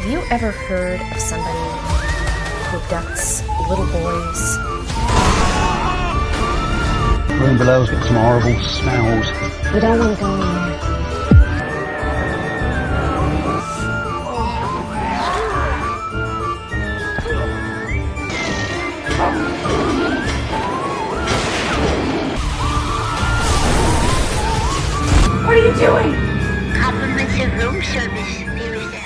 Have you ever heard of somebody who abducts little boys? Room below's got some horrible smells. We don't want to go in there. What are you doing? Complimentary room service. Here is that.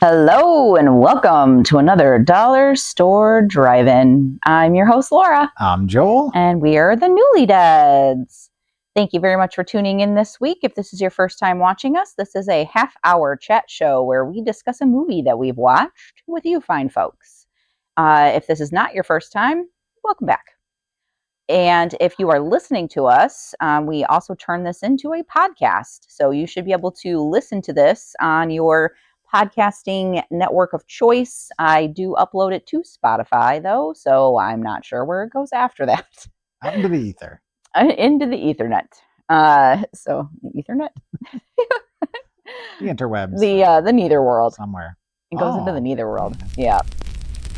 Hello and welcome to another Dollar Store Drive-In. I'm your host, Laura. I'm Joel. And we are the Newly Deads. Thank you very much for tuning in this week. If this is your first time watching us, this is a half-hour chat show where we discuss a movie that we've watched with you fine folks. If this is not your first time, welcome back. And if you are listening to us, we also turn this into a podcast. So you should be able to listen to this on your podcasting network of choice. I do upload it to Spotify, though, so I'm not sure where it goes after that. Out into the ether. Into the Ethernet. So, the Ethernet? The interwebs. The neither world. Somewhere. It goes into the neither world. Yeah.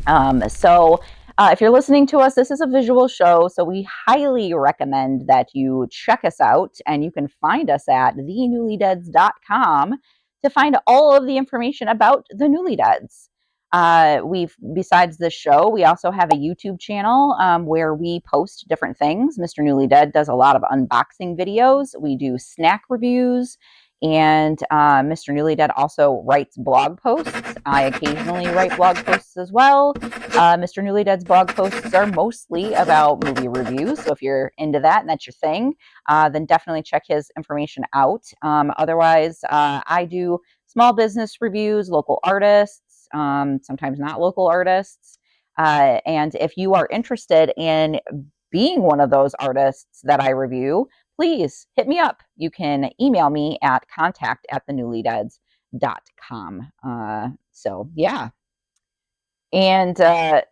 If you're listening to us, this is a visual show, so we highly recommend that you check us out, and you can find us at thenewlydeads.com to find all of the information about the Newly Deads. Besides this show, we also have a YouTube channel where we post different things. Mr. Newly Dead does a lot of unboxing videos. We do snack reviews. And Mr. Newly Dead also writes blog posts. I occasionally write blog posts as well. Mr. Newly Dead's blog posts are mostly about movie reviews. So if you're into that and that's your thing, then definitely check his information out. Otherwise, I do small business reviews, local artists, sometimes not local artists. And if you are interested in being one of those artists that I review, please hit me up. You can email me at contact@thenewlydeads.com. So, yeah. And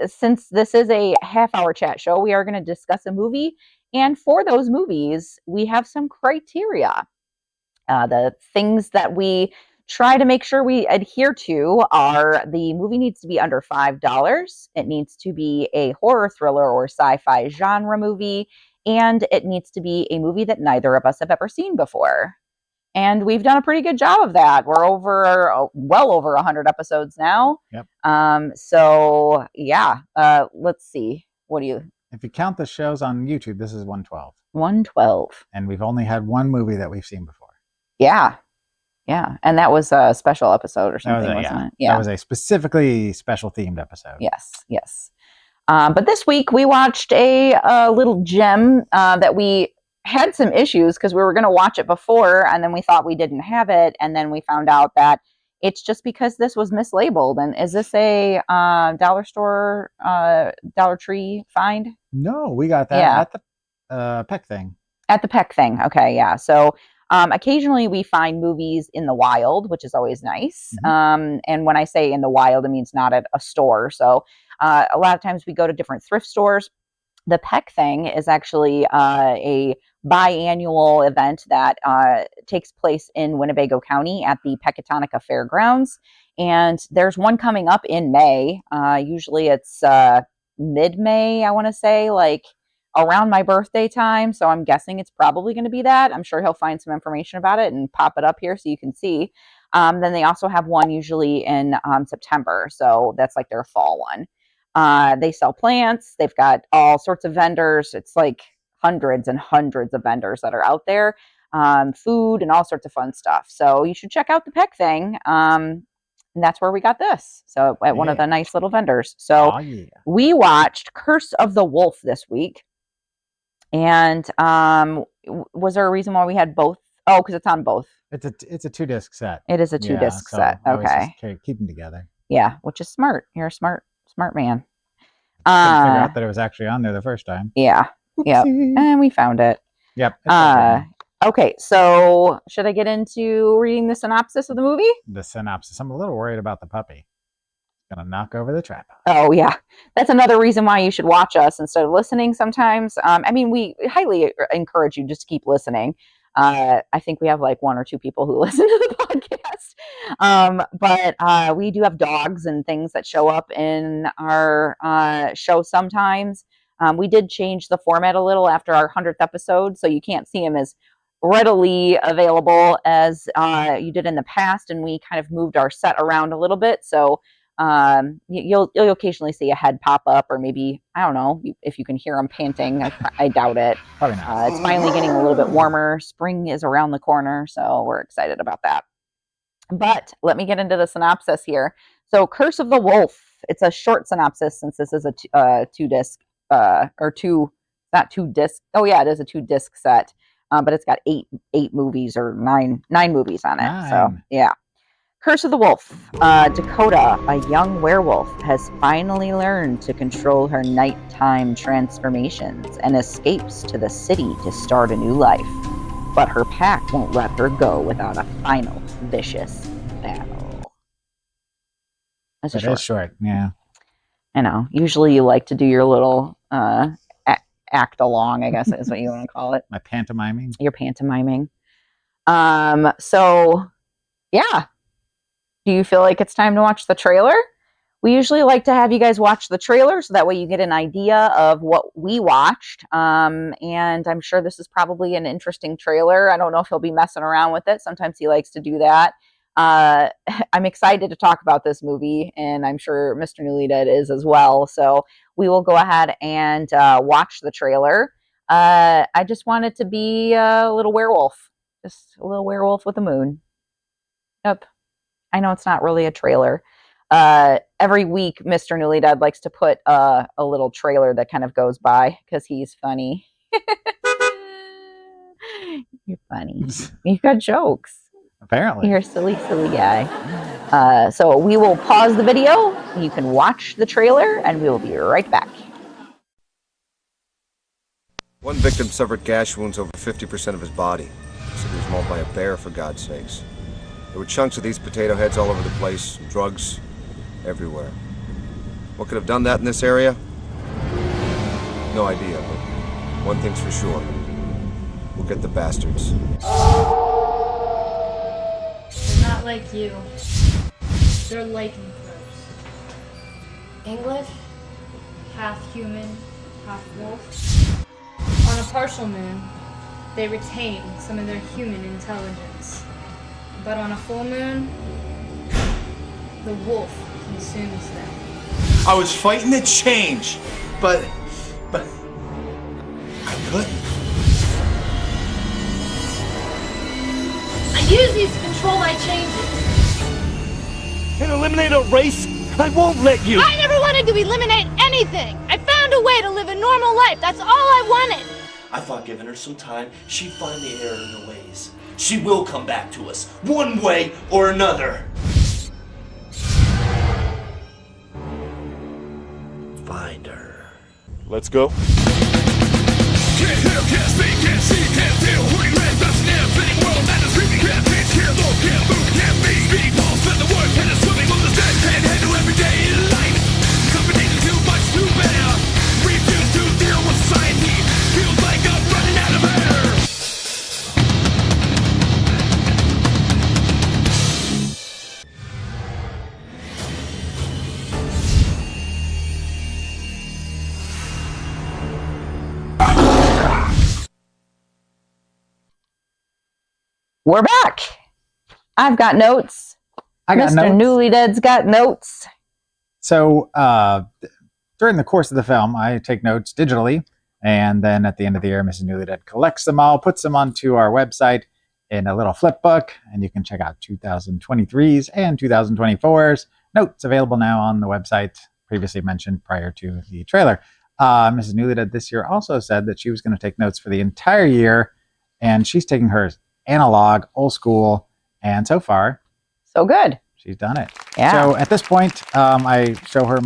since this is a half-hour chat show, we are going to discuss a movie. And for those movies, we have some criteria. The things that we try to make sure we adhere to are the movie needs to be under $5. It needs to be a horror, thriller, or sci-fi genre movie. And it needs to be a movie that neither of us have ever seen before. And we've done a pretty good job of that. We're well over 100 episodes now. Yep. So, yeah. Let's see. What do you... If you count the shows on YouTube, this is 112. 112. And we've only had one movie that we've seen before. Yeah. Yeah. And that was a special episode or something, wasn't it? Yeah. That was a specifically special themed episode. Yes. Yes. But this week we watched a little gem that we had some issues because we were going to watch it before, and then we thought we didn't have it, and then we found out that it's just because this was mislabeled. And is this a dollar store, Dollar Tree find? No, we got that at the Peck thing. At the Peck thing. Okay, yeah. So occasionally we find movies in the wild, which is always nice. Mm-hmm. And when I say in the wild, it means not at a store. So a lot of times we go to different thrift stores. The Peck thing is actually a biannual event that takes place in Winnebago County at the Pecatonica Fairgrounds. And there's one coming up in May. Usually it's mid-May, I want to say, like around my birthday time. So I'm guessing it's probably going to be that. I'm sure he'll find some information about it and pop it up here so you can see. Then they also have one usually in September. So that's like their fall one. They sell plants. They've got all sorts of vendors. It's like hundreds and hundreds of vendors that are out there, food and all sorts of fun stuff. So you should check out the Peck thing. And that's where we got this. So at one of the nice little vendors. So we watched Curse of the Wolf this week. And was there a reason why we had both? Oh, because it's on both. It's a 2-disc set. It is a 2-disc set. Okay. Keep them together. Yeah, which is smart. You're a smart man. Couldn't figure out that it was actually on there the first time. Yeah. Yep. And we found it. Yep. Okay, so should I get into reading the synopsis of the movie? The synopsis. I'm a little worried about the puppy. Gonna knock over the tripod. Oh yeah, that's another reason why you should watch us instead of listening sometimes. I mean, we highly encourage you just to keep listening. I think we have like 1 or 2 people who listen to the podcast. But we do have dogs and things that show up in our show sometimes. We did change the format a little after our 100th episode, so you can't see them as readily available as you did in the past, and we kind of moved our set around a little bit. So you'll occasionally see a head pop up, or maybe, I don't know, if you can hear them panting. I doubt it. Probably not. It's finally getting a little bit warmer. Spring is around the corner, so we're excited about that. But let me get into the synopsis here. So Curse of the Wolf, it's a short synopsis since this is a 2-disc or two, not 2 disc. Oh yeah, it is a 2-disc set. But it's got eight movies, or nine movies on it. So yeah. Curse of the Wolf. Dakota, a young werewolf, has finally learned to control her nighttime transformations and escapes to the city to start a new life. But her pack won't let her go without a final vicious battle. That's It is short, yeah. I know. Usually you like to do your little act along, I guess is what you want to call it. My pantomiming. You're pantomiming. So yeah. Do you feel like it's time to watch the trailer? We usually like to have you guys watch the trailer so that way you get an idea of what we watched. And I'm sure this is probably an interesting trailer. I don't know if he'll be messing around with it. Sometimes he likes to do that. I'm excited to talk about this movie, and I'm sure Mr. Newly Dead is as well. So we will go ahead and watch the trailer. I just want it to be a little werewolf. Just a little werewolf with a moon. Yep. I know it's not really a trailer. Every week, Mr. Newly Dead likes to put a little trailer that kind of goes by because he's funny. You're funny. You've got jokes. Apparently. You're a silly, silly guy. So we will pause the video. You can watch the trailer, and we will be right back. One victim suffered gash wounds over 50% of his body. Said he was mauled by a bear, for God's sakes. There were chunks of these potato heads all over the place, drugs everywhere. What could have done that in this area? No idea, but one thing's for sure. We'll get the bastards. They're not like you. They're lycanthropes. English, half human, half wolf. On a partial moon, they retain some of their human intelligence. But on a full moon, the wolf consumes them. I was fighting to change, but I couldn't. I use these to control my changes. And eliminate a race? I won't let you! I never wanted to eliminate anything! I found a way to live a normal life, that's all I wanted! I thought giving her some time, she'd find the error in her ways. She will come back to us, one way or another. Find her. Let's go. Can't hear, can't speak, can't see, can't feel. Holding red, busting air, spinning world, madness, screaming, can't pinch, can't look, can't move, can't be. Speed balls, spend the word, and swimming on the dead, head to everyday life. Combination too much to bear. Refuse to deal with society. Feels like I'm running out of air. We're back. I've got notes. I got Mr. notes. Newly Dead's got notes. So during the course of the film, I take notes digitally, and then at the end of the year, Mrs. Newly Dead collects them all, puts them onto our website in a little flip book, and you can check out 2023's and 2024's notes available now on the website previously mentioned prior to the trailer. Mrs. Newly Dead this year also said that she was going to take notes for the entire year, and she's taking hers analog, old school, and so far, So good. she's done it. Yeah. So at this point, I show her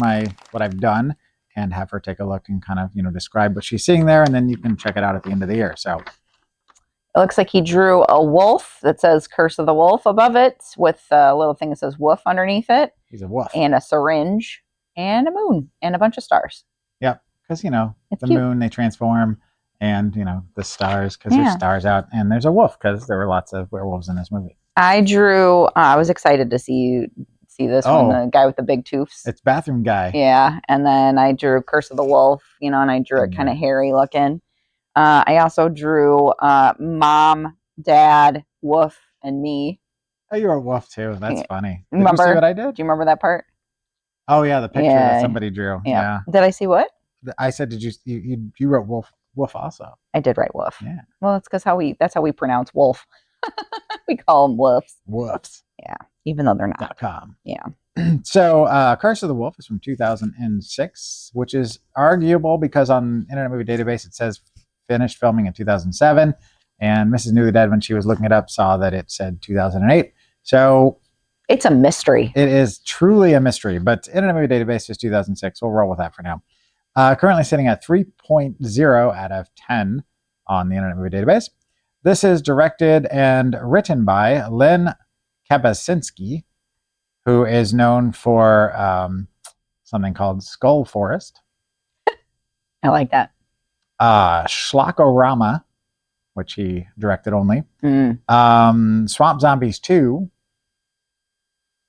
what I've done and have her take a look and kind of, describe what she's seeing there, and then you can check it out at the end of the year. So It looks like he drew a wolf that says Curse of the Wolf above it with a little thing that says wolf underneath it, he's a wolf. and a syringe and a moon and a bunch of stars. Yep. Because, It's the cute. moon, they transform, and the stars because there's Yeah. stars out, and there's a wolf because there were lots of werewolves in this movie. I drew. I was excited to see this one, Oh. the guy with the big toofs. It's Bathroom Guy. Yeah, and then I drew Curse of the Wolf, and I drew it kind of hairy looking. I also drew Mom, Dad, Wolf, and me. Oh, you're a wolf too. That's Yeah. funny. Did Remember you see what I did? Do you remember that part? Oh yeah, the picture Yeah. that somebody drew. Yeah. Did I see what? I said, did you wrote wolf also? I did write wolf. Yeah. Well, it's because that's how we pronounce wolf. We call them wolves. Wolves. Yeah, even though they're not. .com. Yeah. So, Curse of the Wolf is from 2006, which is arguable because on Internet Movie Database it says finished filming in 2007, and Mrs. Newly Dead, when she was looking it up, saw that it said 2008. So it's a mystery. It is truly a mystery, but Internet Movie Database is 2006. We'll roll with that for now. Currently sitting at 3.0 out of 10 on the Internet Movie Database. This is directed and written by Len Kabasinski, who is known for something called Skull Forest. I like that. Schlockorama, which he directed only. Swamp Zombies 2,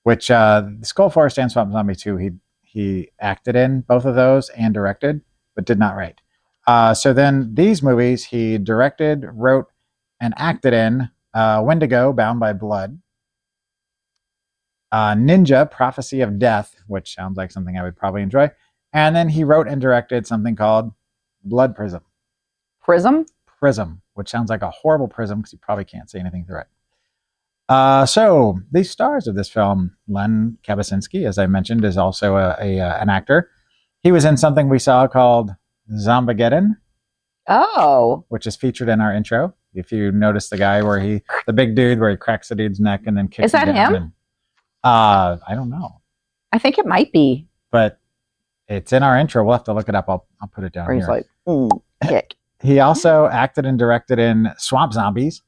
which Skull Forest and Swamp Zombies 2, he acted in both of those and directed, but did not write. So then these movies he directed, wrote, and acted in Wendigo, Bound by Blood, Ninja, Prophecy of Death, which sounds like something I would probably enjoy. And then he wrote and directed something called Blood Prism. Prism, which sounds like a horrible prism because you probably can't see anything through it. So the stars of this film, Len Kabasinski, as I mentioned, is also an actor. He was in something we saw called Zombageddon. Oh. Which is featured in our intro. If you notice the guy the big dude where he cracks the dude's neck and then kicks Is that him down. him? I don't know. I think it might be. But it's in our intro. We'll have to look it up. I'll put it down Where he's here. like, kick. He also acted and directed in Swamp Zombies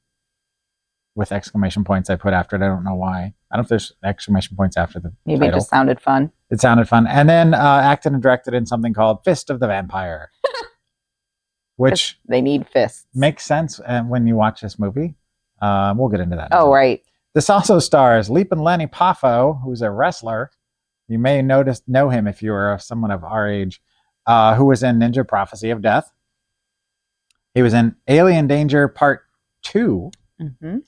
with exclamation points I put after it. I don't know why. I don't know if there's exclamation points after the Maybe title. it just sounded fun. It sounded fun. And then acted and directed in something called Fist of the Vampire, which they need fists. Makes sense when you watch this movie. We'll get into that. Oh, right. This also stars Leapin' Lenny Poffo, who's a wrestler. You may know him if you are someone of our age, who was in Ninja Prophecy of Death. He was in Alien Danger Part 2. Mm-hmm.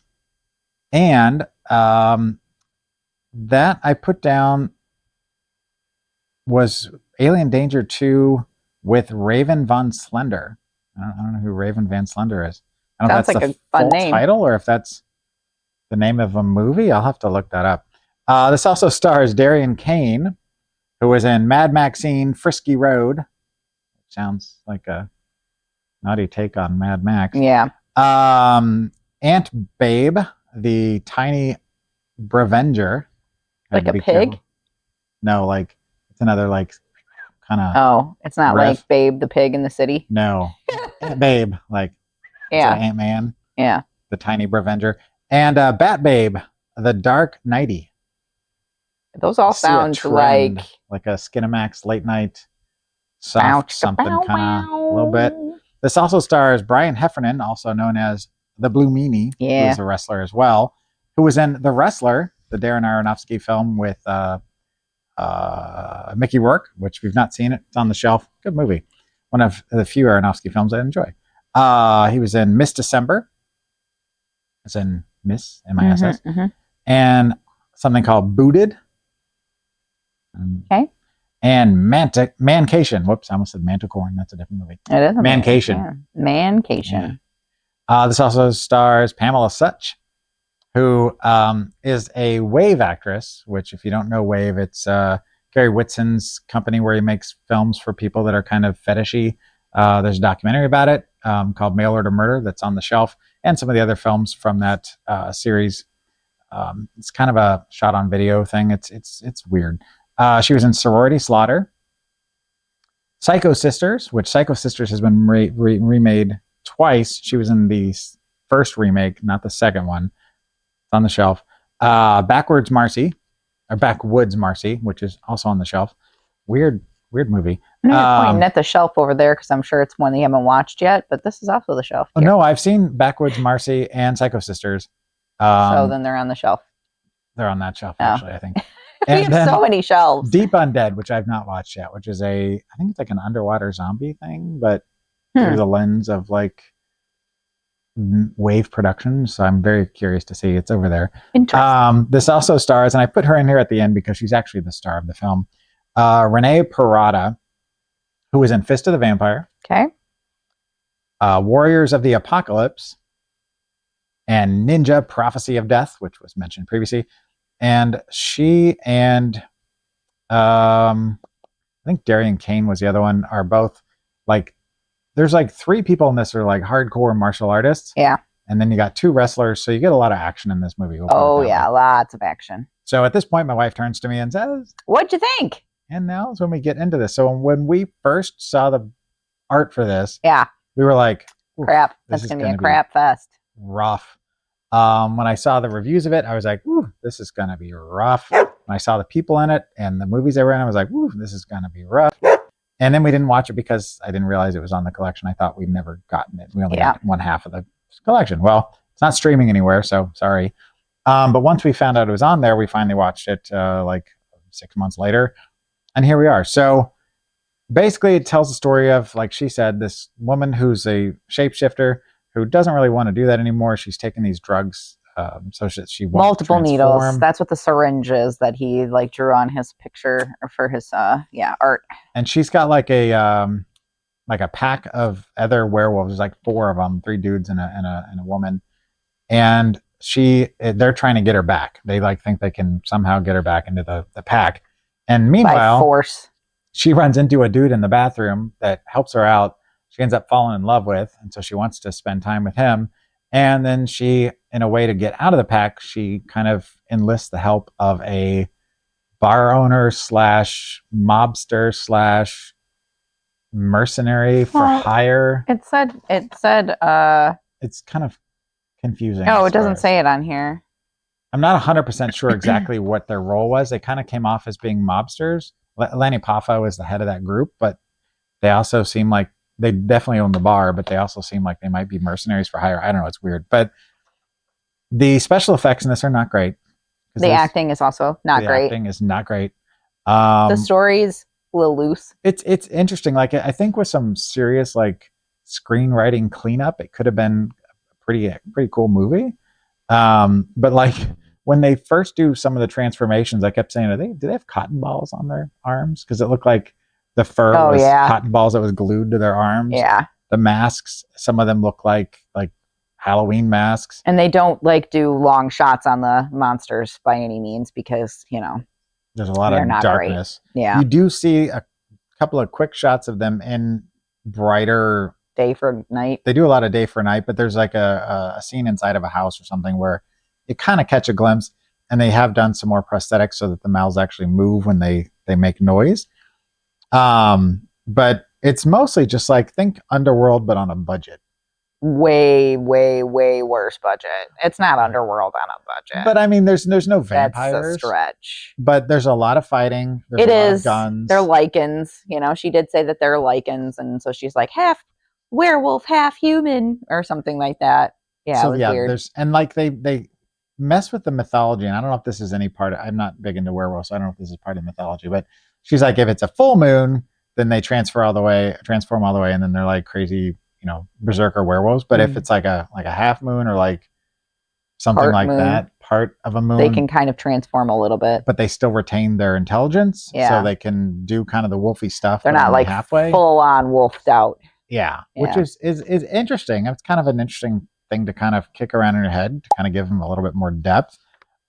And that I put down was Alien Danger 2 with Raven Von Slender. I don't know who Raven Van Slender is. I don't know if Sounds that's like the a fun full name. title or if that's the name of a movie. I'll have to look that up. This also stars Darian Kane, who was in Mad Maxine Frisky Road. Sounds like a naughty take on Mad Max. Yeah. Ant Babe, the tiny Brevenger. Like a pig? No, like it's another like kind of. Oh, it's not Ref. like Babe the pig in the city. No, Babe, like Yeah. Ant Man. Yeah. The tiny Brevenger. And Bat Babe, the Dark Nighty. Those all See a sound trend, like a Skinamax late night soft Bounce, something bow, kind of a little bit. This also stars Brian Heffernan, also known as the Blue Meanie, Yeah. who's a wrestler as well, who was in The Wrestler, the Darren Aronofsky film with Mickey Rourke, which we've not seen it. It's on the shelf. Good movie. One of the few Aronofsky films I enjoy. He was in Miss December. As in Miss, M-I-S-S. Mhm. And something called Booted. Okay. And Mancation. Whoops, I almost said Manticorn. That's a different movie. It is a Mancation. Yeah. Mancation. This also stars Pamela Sutch, who is a Wave actress, which if you don't know Wave, it's Gary Whitson's company where he makes films for people that are kind of fetishy. There's a documentary about it called Mail Order Murder that's on the shelf, and some of the other films from that series. It's kind of a shot on video thing. It's weird. She was in Sorority Slaughter, Psycho Sisters, which Psycho Sisters has been remade twice. She was in the first remake, not the second one. It's on the shelf. Backwoods Marcy, which is also on the shelf. Weird movie. I know you're pointing at the shelf over there because I'm sure it's one that you haven't watched yet, but this is also the shelf. Oh, no, I've seen Backwoods Marcy and Psycho Sisters. So then they're on the shelf. They're on that shelf, actually, I think. We have so many shelves. Deep Undead, which I've not watched yet, which is I think it's like an underwater zombie thing, but through the lens of like wave production. So I'm very curious to see. It's over there. Interesting. This also stars, and I put her in here at the end because she's actually the star of the film, Renee Parada, who was in Fist of the Vampire. Okay. Warriors of the Apocalypse, and Ninja Prophecy of Death, which was mentioned previously. And she and I think Darian Kane was the other one, are both like, there's like 3 people in this that are like hardcore martial artists. Yeah. And then you got 2 wrestlers. So you get a lot of action in this movie. Oh, yeah. Lots of action. So at this point, my wife turns to me and says, "What'd you think?" And now is when we get into this. So when we first saw the art for this, yeah, we were like, crap, that's going to be a crap fest. Rough. When I saw the reviews of it, I was like, ooh, this is going to be rough. When I saw the people in it and the movies they were in, I was like, ooh, this is going to be rough. And then we didn't watch it because I didn't realize it was on the collection. I thought we'd never gotten it. We only got one half of the collection. Well, it's not streaming anywhere, so sorry. But once we found out it was on there, we finally watched it like 6 months later. And here we are. So basically it tells the story of, like she said, this woman who's a shapeshifter who doesn't really want to do that anymore. She's taking these drugs so she won't multiple transform. needles. That's what the syringe is that he like drew on his picture for his art. And she's got like a pack of other werewolves. There's like 4 of them, 3 dudes and a woman. And they're trying to get her back. They like think they can somehow get her back into the pack. And meanwhile, by force, she runs into a dude in the bathroom that helps her out. She ends up falling in love with, and so she wants to spend time with him. And then she, in a way to get out of the pack, she kind of enlists the help of a bar owner / mobster / mercenary for hire. It said it's kind of confusing. Oh, it doesn't say it on here. I'm not 100% sure exactly what their role was. They kind of came off as being mobsters. Lanny Poffo is the head of that group, but they also seem like they definitely own the bar, but they also seem like they might be mercenaries for hire. I don't know. It's weird. But the special effects in this are not great. The acting is also not great. The acting is not great. The story's a little loose. It's interesting. Like, I think with some serious like screenwriting cleanup, it could have been a pretty cool movie. But like when they first do some of the transformations, I kept saying, do they have cotton balls on their arms? Because it looked like the fur was cotton balls that was glued to their arms. Yeah. The masks, some of them look like Halloween masks. And they don't like do long shots on the monsters by any means because, there's a lot of darkness. Great. Yeah. You do see a couple of quick shots of them in brighter day for night. They do a lot of day for night, but there's like a scene inside of a house or something where you kind of catch a glimpse, and they have done some more prosthetics so that the mouths actually move when they make noise. But it's mostly just like, think Underworld, but on a budget. Way, way, way worse budget. It's not Underworld on a budget. But I mean, there's no vampires. That's a stretch. But there's a lot of fighting. There's a lot of guns. They're lichens. She did say that they're lichens, and so she's like half werewolf, half human, or something like that. Yeah, so, it was weird. And like they mess with the mythology, and I don't know if this is any part of, I'm not big into werewolves, so I don't know if this is part of mythology, but she's like, if it's a full moon, then they transform all the way, and then they're like crazy, berserker werewolves. But if it's like a half moon or like something part like moon, that, part of a moon, they can kind of transform a little bit, but they still retain their intelligence, so they can do kind of the wolfy stuff. They're not like halfway full on wolfed out. Yeah, which is interesting. It's kind of an interesting thing to kind of kick around in your head to kind of give them a little bit more depth.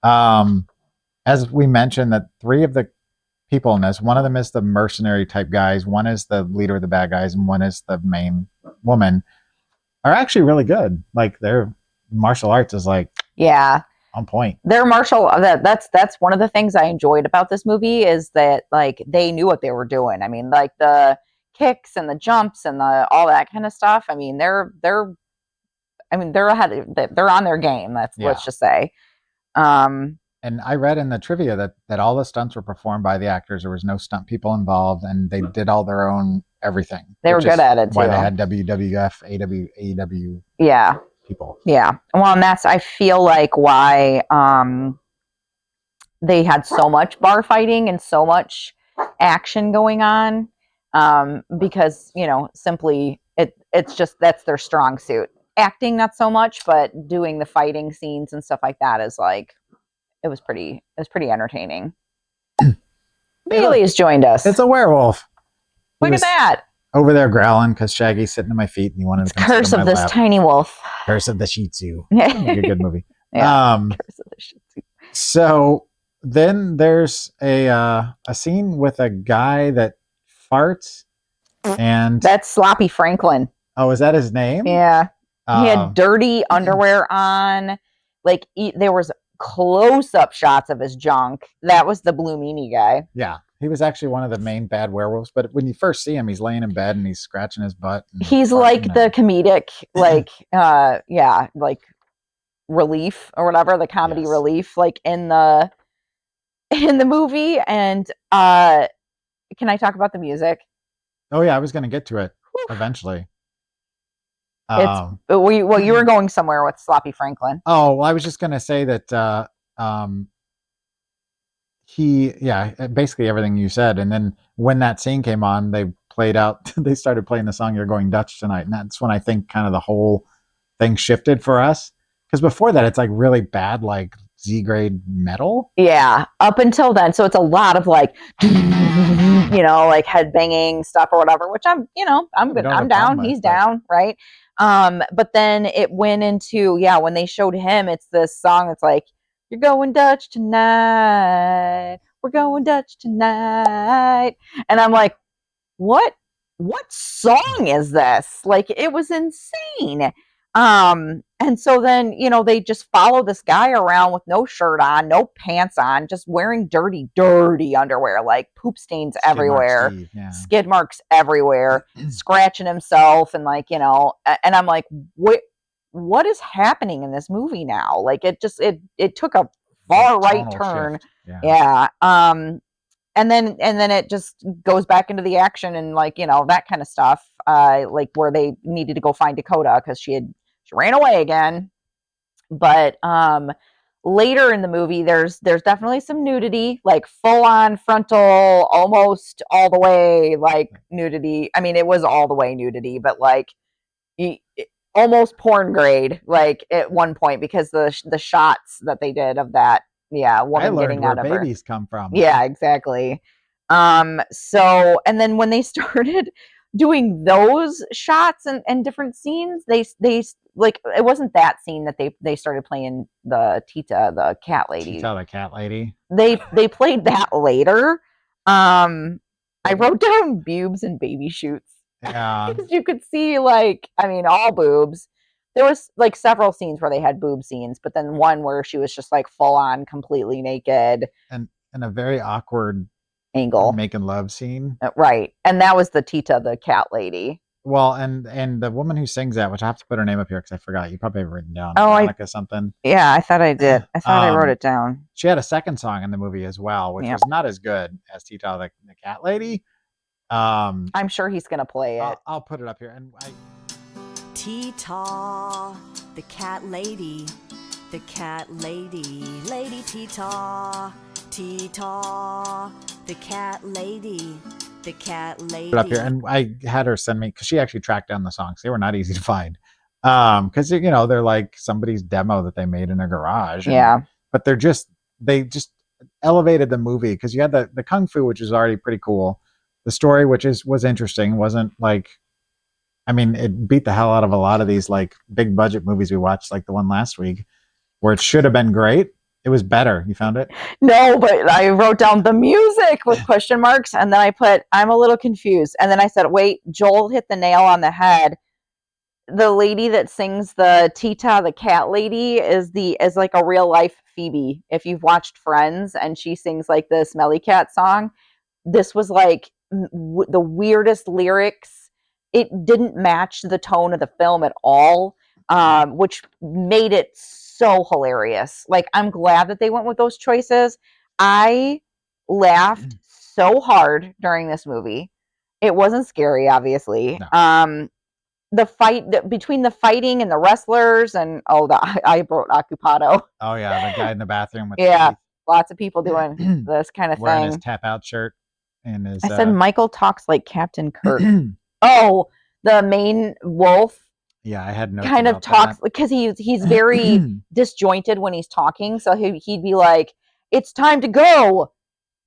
As we mentioned, that 3 of the people in this, one of them is the mercenary type guys, one is the leader of the bad guys, and one is the main woman, are actually really good. Like, their martial arts is like on point. Their martial that's one of the things I enjoyed about this movie, is that like they knew what they were doing. I mean, like the kicks and the jumps and all that kind of stuff. I mean, they're ahead. They're on their game. Let's just say. And And I read in the trivia that all the stunts were performed by the actors. There was no stunt people involved, and they did all their own everything. They were which good is at it, Why too. they had WWF, AEW Yeah. people. Yeah. Well, and that's, I feel like, why they had so much bar fighting and so much action going on, because, you know, simply it's just, that's their strong suit. Acting, not so much, but doing the fighting scenes and stuff like that is like, it was pretty entertaining. Bailey has joined us. It's a werewolf. He Look at was that. over there growling because Shaggy's sitting at my feet and he wanted to come sit Curse on of my this lap. tiny wolf. Curse of the Shih Tzu. Like a good movie. Yeah, Curse of the Shih Tzu. So then there's a scene with a guy that farts, and That's Sloppy Franklin. oh, is that his name? Yeah. He had Um, dirty underwear on. Like, there was close-up shots of his junk. That was the Blue Meanie guy. Yeah, he was actually one of the main bad werewolves. But when you first see him, he's laying in bed and he's scratching his butt. And He's farting like and- the comedic, like, like relief or whatever, the comedy Yes. relief, like in the movie. And can I talk about the music? Oh yeah, I was going to get to it eventually. Well, you were going somewhere with Sloppy Franklin. Oh, well, I was just going to say that basically everything you said. And then when that scene came on, they started playing the song You're Going Dutch Tonight. And that's when I think kind of the whole thing shifted for us. Because before that, it's like really bad, like Z-grade metal. Yeah, up until then. So it's a lot of like, you know, like head banging stuff or whatever, which I'm good. don't have I'm a problem down. with, He's but- down. Right. But then it went into, when they showed him, it's this song that's like, you're going Dutch tonight. We're going Dutch tonight. And I'm like, what song is this? Like, it was insane. And so then, you know, they just follow this guy around with no shirt on, no pants on, just wearing dirty underwear, like poop stains Skid Mark everywhere, Steve, yeah. skid marks everywhere, scratching himself. And like, you know, and I'm like, what is happening in this movie now? Like, it took a far right Tonal turn. shift, yeah. Yeah. And then it just goes back into the action and, like, you know, that kind of stuff. Like where they needed to go find Dakota because she ran away again. But later in the movie, there's definitely some nudity, like full on frontal, almost all the way, like nudity. I mean, it was all the way nudity, but like almost porn grade, like at one point, because the shots that they did of that, I woman learned getting where out of her. babies come from. Yeah, exactly. So, and then when they started doing those shots and different scenes, they like, it wasn't that scene that they started playing the Tita, the cat lady. Tita, the cat lady. They played that later. I wrote down boobs and baby shoots. Yeah. Because you could see, like, I mean, all boobs. There was like several scenes where they had boob scenes, but then one where she was just like full on, completely naked. And a very awkward angle making love scene. Right. And that was the Tita, the cat lady. Well, and the woman who sings that, which I have to put her name up here because I forgot. You probably have it written down. Oh, Monica something. Yeah, I thought I did. I thought I wrote it down. She had a second song in the movie as well, which was not as good as Tita, the cat lady. I'm sure he's gonna play it. I'll put it up here. And Tita, the cat lady, Lady Tita, Tita, the cat lady, put it up here, and I had her send me because she actually tracked down the songs. They were not easy to find, because you know they're like somebody's demo that they made in a garage. Yeah, but they just elevated the movie because you had the kung fu, which is already pretty cool. The story, which was interesting, wasn't like, I mean, it beat the hell out of a lot of these like big budget movies we watched, like the one last week, where it should have been great. It was better. You found it? No, but I wrote down the music with question marks, and then I put, I'm a little confused. And then I said, wait, Joel hit the nail on the head. The lady that sings the Tita, the cat lady, is like a real life Phoebe. If you've watched Friends and she sings like the Smelly Cat song, this was like the weirdest lyrics. It didn't match the tone of the film at all, which made it so hilarious. Like, I'm glad that they went with those choices. I laughed so hard during this movie. It wasn't scary, obviously. No. The fight between the fighting and the wrestlers, and I wrote occupado. Oh yeah, the guy in the bathroom with Yeah, the lots of people doing this kind of wearing his thing. tap out shirt and his. I said Michael talks like Captain Kirk. Oh, the main wolf Yeah, I had notes kind of about talks that. because he's very disjointed when he's talking. So he'd be like, "It's time to go.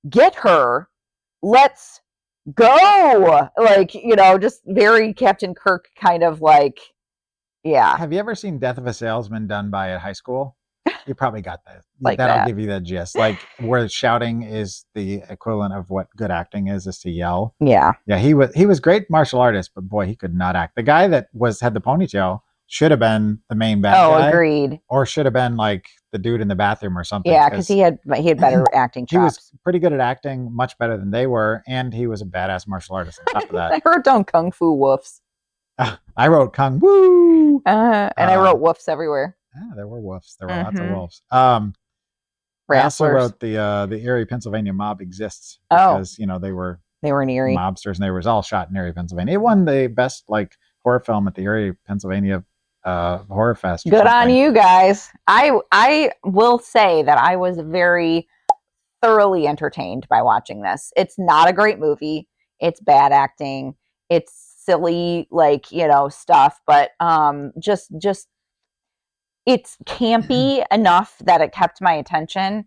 Get her. Let's go." Like, just very Captain Kirk kind of like, yeah. Have you ever seen Death of a Salesman done by a high school? You probably got that. Like That'll that. give you the gist. Like where shouting is the equivalent of what good acting is to yell. Yeah. Yeah, he was great martial artist, but boy, he could not act. The guy that had the ponytail should have been the main bad guy. Agreed. Or should have been like the dude in the bathroom or something. Yeah, because he had better acting chops. He was pretty good at acting, much better than they were, and he was a badass martial artist on top of that. I wrote down Kung Fu woofs. I wrote Kung Woo. And I wrote woofs everywhere. Yeah, there were wolves. There were lots of wolves. I also wrote the Erie, Pennsylvania mob exists because they were in Erie mobsters, and they was all shot in Erie, Pennsylvania. It won the best horror film at the Erie, Pennsylvania Horror Fest. Good on you guys. I will say that I was very thoroughly entertained by watching this. It's not a great movie. It's bad acting. It's silly, stuff, but just it's campy enough that it kept my attention.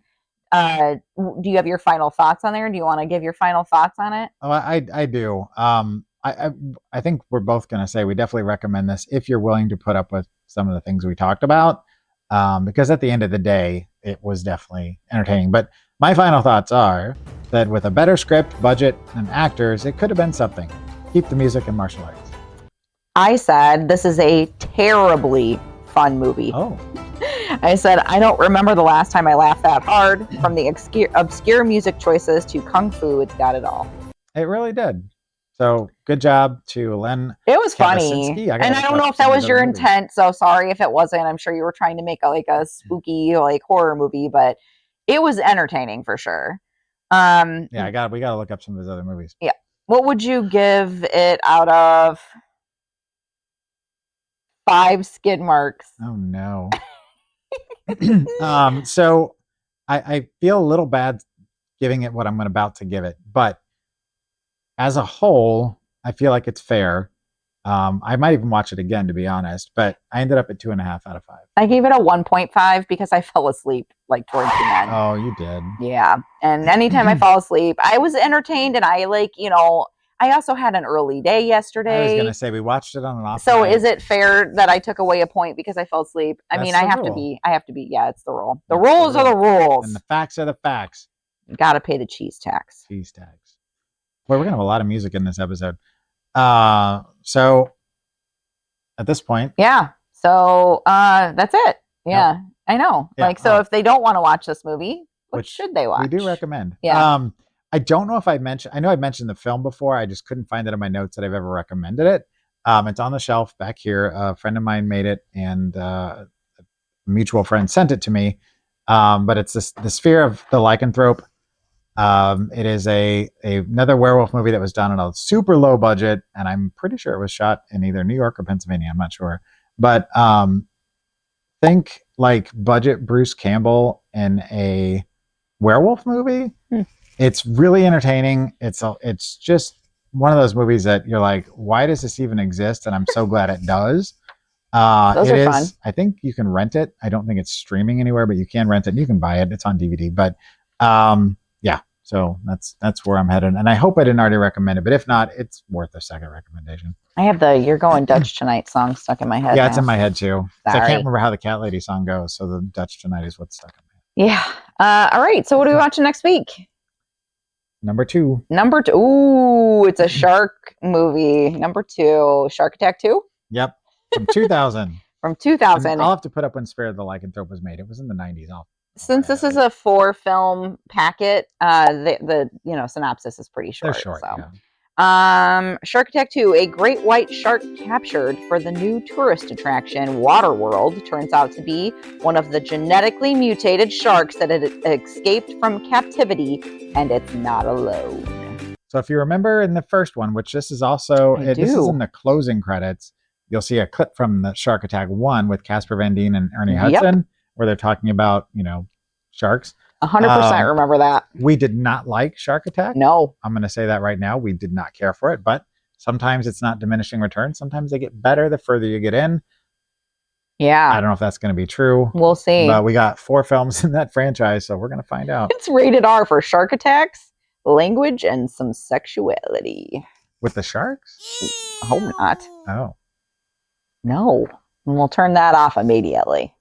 Do you have your final thoughts on there? Do you want to give your final thoughts on it? Oh, I do. I think we're both going to say we definitely recommend this if you're willing to put up with some of the things we talked about, because at the end of the day, it was definitely entertaining. But my final thoughts are that with a better script, budget, and actors, it could have been something. Keep the music and martial arts. I said this is a terribly fun movie. Oh. I said, I don't remember the last time I laughed that hard. From the obscure music choices to Kung Fu, it's got it all. It really did. So good job to Len. It was funny. And I don't know if that was your intent, so sorry if it wasn't. I'm sure you were trying to make a spooky horror movie, but it was entertaining for sure. Yeah, we got to look up some of his other movies. Yeah. What would you give it out of 5 skid marks? Oh no. So I feel a little bad giving it what I'm about to give it, but as a whole, I feel like it's fair. I might even watch it again, to be honest, but I ended up at 2.5 out of 5. I gave it a 1.5 because I fell asleep towards the end. Oh, you did. Yeah. And anytime I fall asleep, I was entertained, and I I also had an early day yesterday. I was going to say we watched it on an off So night. is it fair that I took away a point because I fell asleep? I mean, I have to be. Yeah, it's the rule. The rules are the rules. And the facts are the facts. Got to pay the cheese tax. Cheese tax. Boy, we're going to have a lot of music in this episode. So at this point. Yeah. So that's it. Yeah, yep. I know. Yeah, so if they don't want to watch this movie, what should they watch? We do recommend. Yeah. I don't know if I know I mentioned the film before. I just couldn't find it in my notes that I've ever recommended it. It's on the shelf back here. A friend of mine made it, and a mutual friend sent it to me. But it's the Sphere of the Lycanthrope. It is another werewolf movie that was done on a super low budget, and I'm pretty sure it was shot in either New York or Pennsylvania. I'm not sure, but think like budget Bruce Campbell in a werewolf movie. It's really entertaining. It's just one of those movies that you're like, why does this even exist? And I'm so glad it does. Those are fun. I think you can rent it. I don't think it's streaming anywhere, but you can rent it and you can buy it. It's on DVD. But yeah, so that's where I'm headed. And I hope I didn't already recommend it, but if not, it's worth a second recommendation. I have the "You're Going Dutch Tonight" song stuck in my head. Yeah, it's in my head too. Sorry. I can't remember how the Cat Lady song goes, so the Dutch Tonight is what's stuck in my head. Yeah. All right. So what are we watching next week? Number 2. Ooh, it's a shark movie. Number 2, Shark Attack 2. Yep, from 2000. From 2000. I'll have to put up when Spare the Lycanthrope was made. It was in the 90s. Since this is a 4-film packet, the synopsis is pretty short. They're short. So. Yeah. Shark Attack 2, a great white shark captured for the new tourist attraction Waterworld turns out to be one of the genetically mutated sharks that had escaped from captivity, and it's not alone. So if you remember in the first one, which this is also, this is in the closing credits, you'll see a clip from the Shark Attack 1 with Casper Van Dien and Ernie Hudson, where they're talking about, sharks. 100% remember that. We did not like Shark Attack. No. I'm going to say that right now. We did not care for it, but sometimes it's not diminishing returns. Sometimes they get better the further you get in. Yeah. I don't know if that's going to be true. We'll see. But we got 4 films in that franchise, so we're going to find out. It's rated R for shark attacks, language, and some sexuality. With the sharks? I hope not. Oh. No. And we'll turn that off immediately.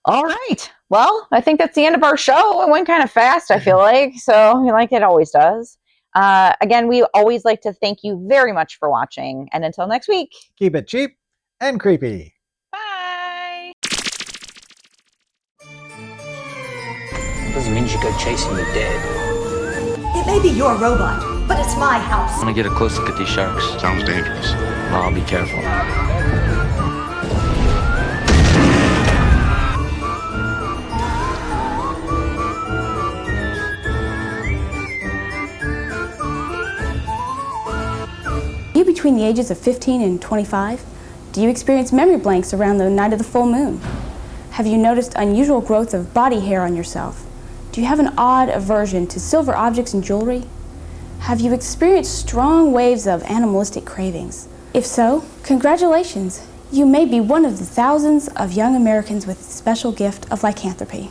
All right. Well, I think that's the end of our show. It went kind of fast, I feel like. So, like it always does. Again, we always like to thank you very much for watching. And until next week, keep it cheap and creepy. Bye. Doesn't mean you should go chasing the dead. It may be your robot, but it's my house. I want to get a close look at these sharks. Sounds dangerous. Well, I'll be careful. You between the ages of 15 and 25? Do you experience memory blanks around the night of the full moon? Have you noticed unusual growth of body hair on yourself? Do you have an odd aversion to silver objects and jewelry? Have you experienced strong waves of animalistic cravings? If so, congratulations! You may be one of the thousands of young Americans with the special gift of lycanthropy.